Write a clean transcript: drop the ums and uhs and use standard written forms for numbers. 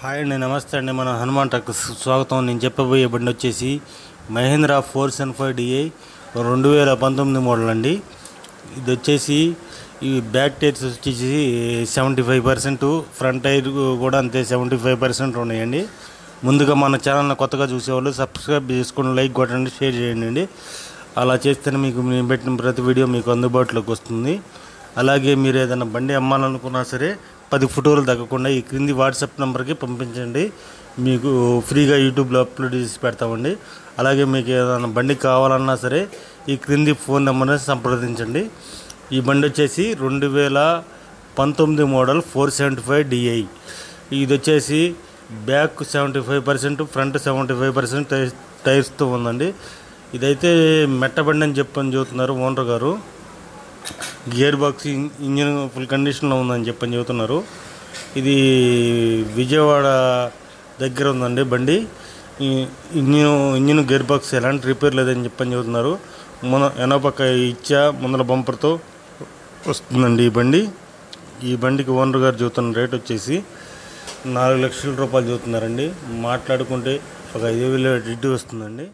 Hi అండి, నమస్తే అండి. మన హనుమాన్ ట్రక్ స్వాగతం. నేను చెప్పబోయే బండి వచ్చేసి మహేంద్ర 475DI 2019 మోడల్ అండి. ఇది వచ్చేసి ఈ బ్యాక్ టైర్స్ వచ్చేసి 75%, ఫ్రంట్ టైర్ కూడా అంతే 75% ఉన్నాయండి. ముందుగా మన ఛానల్ని కొత్తగా చూసేవాళ్ళు సబ్స్క్రైబ్ చేసుకొని లైక్ కొట్టండి, షేర్ చేయండి. అలా చేస్తేనే మీకు నేను పెట్టిన ప్రతి వీడియో మీకు అందుబాటులోకి వస్తుంది. అలాగే మీరు ఏదైనా బండి అమ్మాలనుకున్నా సరే 10 ఫోటోలు తగ్గకుండా ఈ క్రింది వాట్సాప్ నెంబర్కి పంపించండి. మీకు ఫ్రీగా యూట్యూబ్లో అప్లోడ్ చేసి పెడతామండి. అలాగే మీకు ఏదైనా బండి కావాలన్నా సరే ఈ క్రింది ఫోన్ నెంబర్ని సంప్రదించండి. ఈ బండి వచ్చేసి 2019 మోడల్ 475DI. ఇది వచ్చేసి బ్యాక్ 75%, ఫ్రంట్ 75% టైర్స్తో ఉందండి. ఇదైతే మెట్ట బండి అని చెబుతున్నారు ఓనర్ గారు. గేర్ బాక్స్, ఇంజిన్ ఫుల్ కండిషన్లో ఉందని చెబుతున్నారు. ఇది విజయవాడ దగ్గర ఉందండి బండి. ఇంజిన్ గేర్ బాక్స్ ఎలాంటి రిపేర్ లేదని చెబుతున్నారు. వెనపక్క ఇచ్చా ముందర బంపర్తో వస్తుందండి ఈ బండికి ఓనర్ గారు చెబుతున్న రేట్ వచ్చేసి 4 లక్షల రూపాయలు చెబుతున్నారండి. మాట్లాడుకుంటే ఒక 5,000 వస్తుందండి.